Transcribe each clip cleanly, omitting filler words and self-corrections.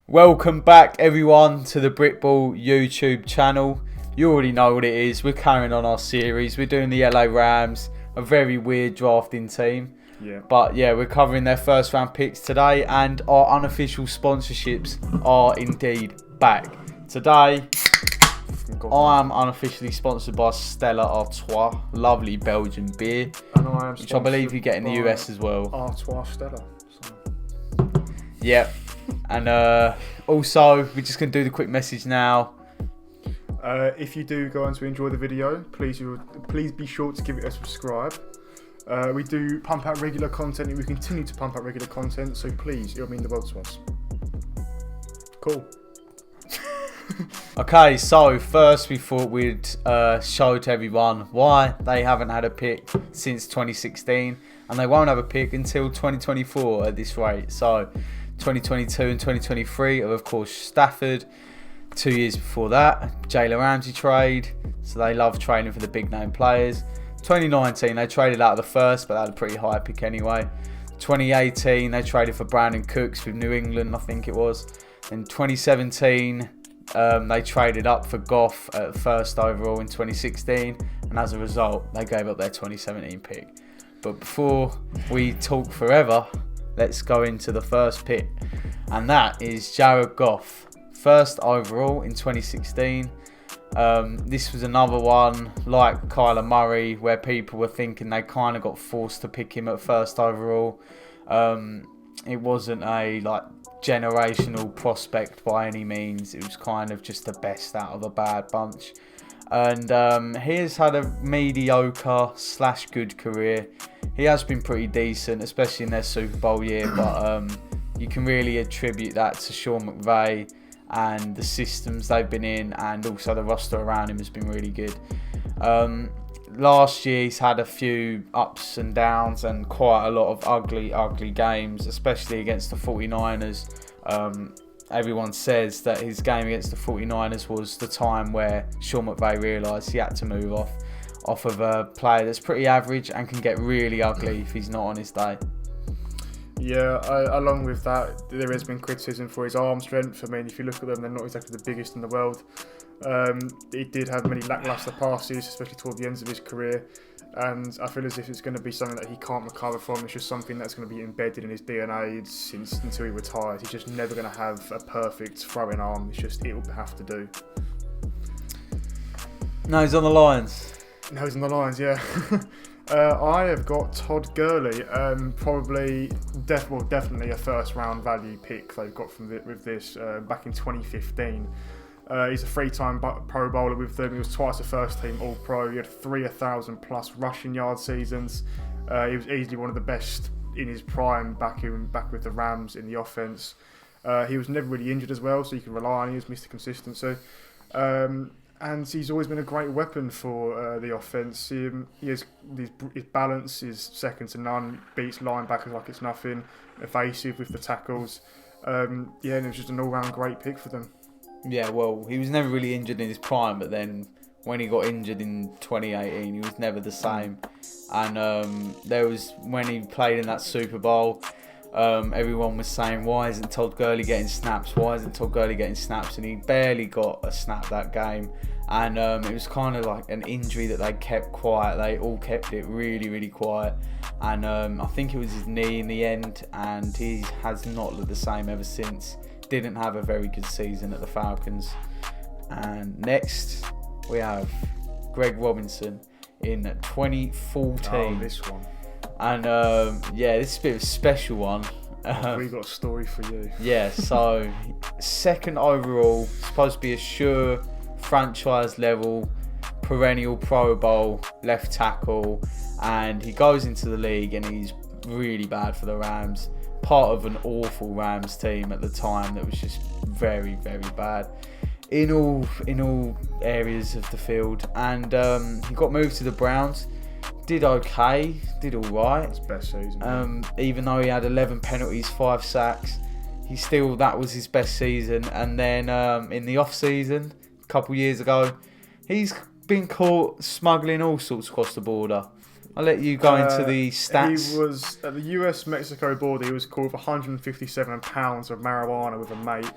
Welcome back everyone to the Britball YouTube channel. You already know what it is. We're carrying on our series. We're doing the LA Rams, a very weird drafting team. Yeah. But yeah, we're covering their first round picks today, and our unofficial sponsorships are indeed back. Today, I am unofficially sponsored by Stella Artois, lovely Belgian beer, And I am which I believe you get in the US as well. Artois Stella. Yep. And also, we're just going to do the quick message now. If you do go on to enjoy the video, please be sure to give it a subscribe. We do pump out regular content and we continue to pump out regular content, so please, it'll mean the world to us. Cool. Okay, so first we thought we'd show to everyone why they haven't had a pick since 2016, and they won't have a pick until 2024 at this rate. So 2022 and 2023 are of course Stafford. 2 years before that, Jalen Ramsey trade, so they love trading for the big name players. 2019 they traded out of the first, but they had a pretty high pick anyway. 2018 they traded for Brandon Cooks with New England, I think it was. In 2017 they traded up for Goff at first overall in 2016, and as a result they gave up their 2017 pick. But before we talk forever, let's go into the first pick, and that is Jared Goff, first overall in 2016. This was another one like Kyler Murray, where people were thinking they kind of got forced to pick him at first overall. It wasn't a generational prospect by any means. It was kind of just the best out of a bad bunch. And he has had a mediocre / good career. He has been pretty decent, especially in their Super Bowl year, but you can really attribute that to Sean McVay and the systems they've been in, and also the roster around him has been really good. Last year he's had a few ups and downs and quite a lot of ugly games, especially against the 49ers. Everyone says that his game against the 49ers was the time where Sean McVay realised he had to move off of a player that's pretty average and can get really ugly if he's not on his day. Yeah, along with that, there has been criticism for his arm strength. I mean, if you look at them, they're not exactly the biggest in the world. He did have many lacklustre passes, especially toward the ends of his career. And I feel as if it's going to be something that he can't recover from. It's just something that's going to be embedded in his DNA until he retires. He's just never going to have a perfect throwing arm. It's just, it'll have to do. No, he's on the Lions. No, he's on the Lions, yeah. I have got Todd Gurley, definitely a first round value pick they've got with this back in 2015. He's a 3-time Pro Bowler with them. He was twice a first team All Pro. He had 1,000 plus rushing yard seasons. He was easily one of the best in his prime back with the Rams in the offense. He was never really injured as well, so you can rely on him. He was Mr. Consistency. And he's always been a great weapon for the offense. His balance is second to none. Beats linebackers like it's nothing. Evasive with the tackles. And it was just an all-round great pick for them. Yeah, well, he was never really injured in his prime, but then when he got injured in 2018, he was never the same. And there was, when he played in that Super Bowl, everyone was saying, why isn't Todd Gurley getting snaps? And he barely got a snap that game. And it was kind of like an injury that they kept quiet. They all kept it really, really quiet. And I think it was his knee in the end, and he has not looked the same ever since. Didn't have a very good season at the Falcons. And next we have Greg Robinson in 2014. Oh, this one. And this is a bit of a special one. We got a story for you. Yeah, so second overall, supposed to be a sure franchise level, perennial Pro Bowl left tackle, and he goes into the league and he's really bad for the Rams. Part of an awful Rams team at the time that was just very, very bad in all areas of the field. And he got moved to the Browns. Did okay, did all right. His best season. Even though he had 11 penalties, 5 sacks, that was his best season. And then in the off season, a couple years ago, he's been caught smuggling all sorts across the border. I'll let you go into the stats. He was at the US-Mexico border. He was caught with 157 pounds of marijuana with a mate.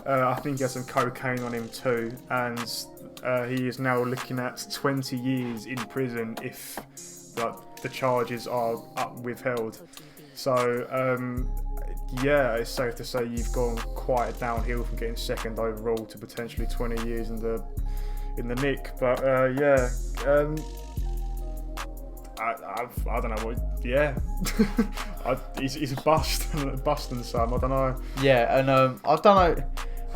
I think he has some cocaine on him too, and he is now looking at 20 years in prison if the charges are withheld. So yeah, it's safe to say you've gone quite downhill from getting second overall to potentially 20 years in the nick. But yeah, I don't know what. Yeah, he's a busting some. I don't know. Yeah, and I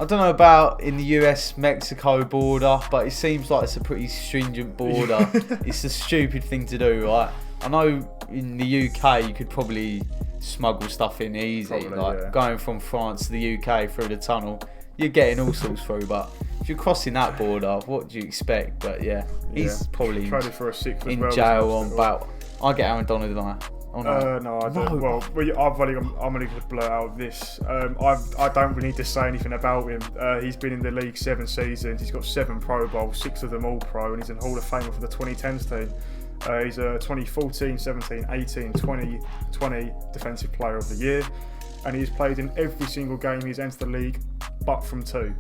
don't know about in the US-Mexico border, but it seems like it's a pretty stringent border. It's a stupid thing to do, right? I know in the UK you could probably smuggle stuff in easy, going from France to the UK through the tunnel. You're getting all sorts through, but if you're crossing that border, what do you expect? But yeah, he's probably for a in jail on about. I get Aaron Donald, don't I? Oh, no, I don't. Well, I'm only going to blurt out this. I don't really need to say anything about him. He's been in the league 7 seasons. He's got 7 Pro Bowls, 6 of them All Pro, and he's in Hall of Fame for the 2010s team. He's a 2014, 17, 18, 20 Defensive Player of the Year, and he's played in every single game he's entered the league, but from 2.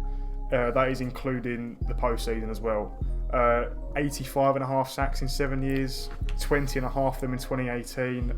That is including the postseason as well. 85.5 sacks in 7 years, 20.5 of them in 2018.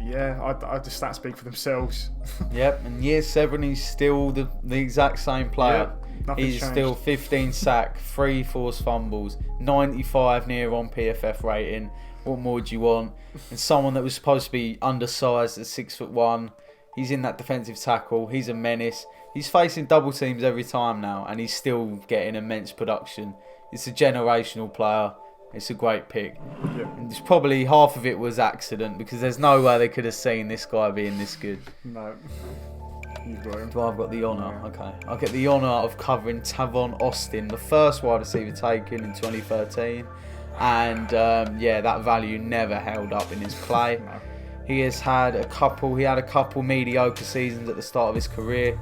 Yeah, the stats speak for themselves. Yep, and year 7 he's still the exact same player. Yep, he's changed. Still 15 sack, 3 forced fumbles, 95 near on PFF rating. What more do you want? And someone that was supposed to be undersized at 6'1", he's in that defensive tackle. He's a menace. He's facing double teams every time now, and he's still getting immense production. It's a generational player. It's a great pick. Yep. And it's probably half of it was accident, because there's no way they could have seen this guy being this good. No. You've got him. Well, I've got the honour. Okay. I get the honour of covering Tavon Austin, the first wide receiver taken in 2013. And yeah, that value never held up in his play. No. He had a couple mediocre seasons at the start of his career,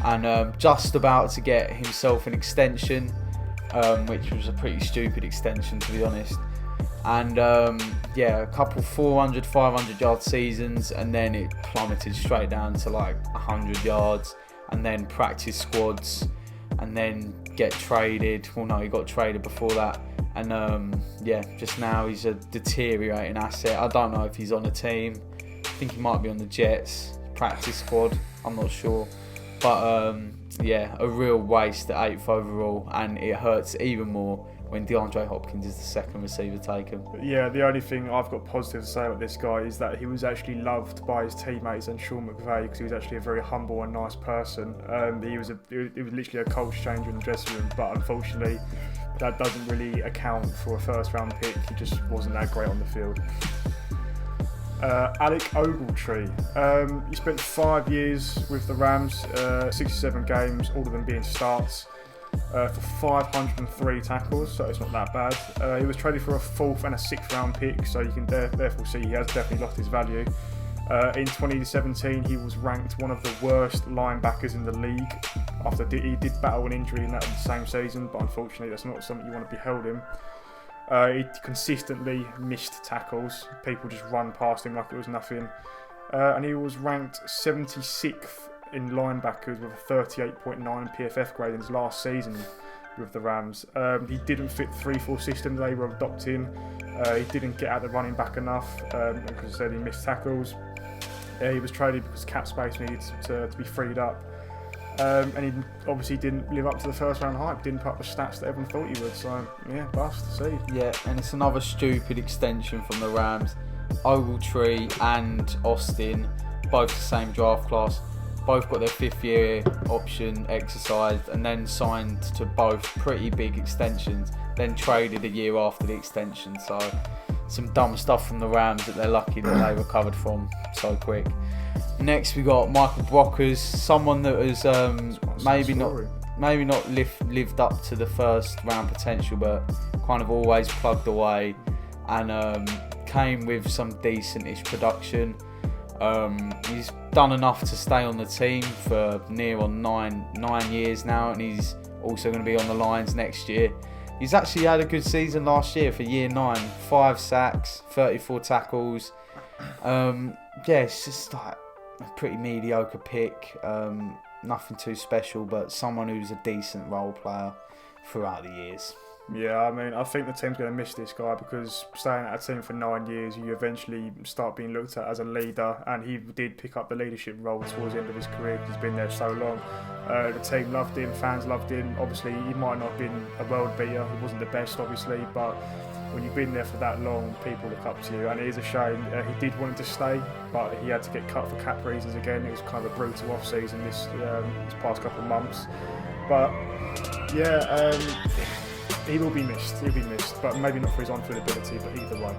and just about to get himself an extension, which was a pretty stupid extension, to be honest. And yeah, a couple 400, 500 yard seasons, and then it plummeted straight down to like 100 yards, and then practice squads, and then get traded. Well, no, he got traded before that. And yeah, just now he's a deteriorating asset. I don't know if he's on a team. I think he might be on the Jets practice squad. I'm not sure. But yeah, a real waste at 8th overall, and it hurts even more when DeAndre Hopkins is the second receiver taken. Yeah, the only thing I've got positive to say about this guy is that he was actually loved by his teammates and Sean McVay, because he was actually a very humble and nice person. He was literally a culture changer in the dressing room, but unfortunately that doesn't really account for a first round pick. He just wasn't that great on the field. Alec Ogletree. He spent 5 years with the Rams, 67 games, all of them being starts, for 503 tackles, so it's not that bad. He was traded for a 4th and a 6th round pick, so you can therefore see he has definitely lost his value. In 2017, he was ranked one of the worst linebackers in the league. After he did battle an injury in that same season, but unfortunately that's not something you want to be held in. He consistently missed tackles. People just run past him like it was nothing. And he was ranked 76th in linebackers with a 38.9 PFF grade in his last season with the Rams. He didn't fit the 3-4 system they were adopting. He didn't get out the running back enough, because I said he missed tackles. He was traded because cap space needed to be freed up. And he obviously didn't live up to the first round hype, didn't put up the stats that everyone thought he would, so yeah, bust, see. Yeah, and it's another stupid extension from the Rams. Ogletree and Austin, both the same draft class, both got their 5th year option exercised, and then signed to both pretty big extensions, then traded a year after the extension, so some dumb stuff from the Rams that they're lucky that they recovered from so quick. Next we got Michael Brockers, someone that has maybe not lived up to the first round potential, but kind of always plugged away, and came with some decentish production. He's done enough to stay on the team for near on nine years now, and he's also going to be on the Lions next year. he's actually had a good season last year for year 9. 5 sacks, 34 tackles. It's just like a pretty mediocre pick. Nothing too special, but someone who's a decent role player throughout the years. Yeah, I mean, I think the team's going to miss this guy because staying at a team for 9 years, you eventually start being looked at as a leader, and he did pick up the leadership role towards the end of his career because he's been there so long. The team loved him, fans loved him. Obviously, he might not have been a world beater, he wasn't the best, obviously, but when you've been there for that long, people look up to you, and it is a shame. He did want him to stay, but he had to get cut for cap reasons again. It was kind of a brutal off-season this past couple of months. But, yeah, he will be missed. He'll be missed, but maybe not for his on-field ability, but either way.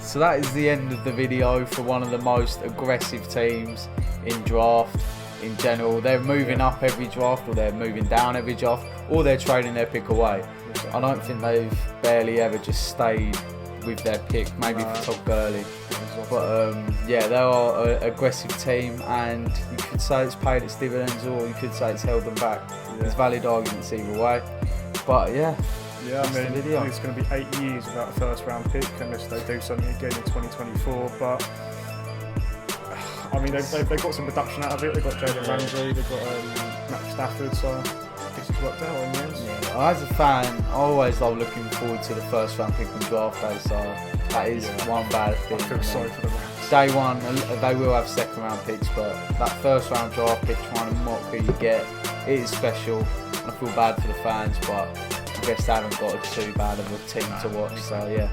So that is the end of the video for one of the most aggressive teams in draft in general. They're moving up every draft, or they're moving down every draft, or they're trading their pick away. I don't think they've barely ever just stayed with their pick, maybe for Todd Gurley. But yeah, they are an aggressive team, and you could say it's paid its dividends, or you could say it's held them back. There's valid arguments either way. But yeah, I mean, I think it's going to be 8 years without a first round pick unless they do something again in 2024. But I mean, they've got some production out of it. They've got Jalen Ramsey, they've got Matt Stafford, so I guess it's worked out in the end. Yeah, as a fan, I always love looking forward to the first round pick on draft day, so that is one bad thing. I feel sorry for them. Day one, they will have second round picks, but that first round draft pick, trying to mock who you get, it is special. I feel bad for the fans, but I guess they haven't got too bad of a team to watch. So yeah,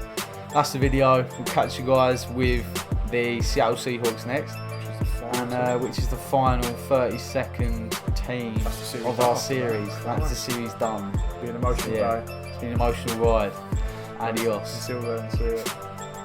that's the video. We'll catch you guys with the Seattle Seahawks next, and which is the final 32nd team of our series. That's the series done. It's been an emotional day. It's been an emotional ride. Adios. Until then, see ya.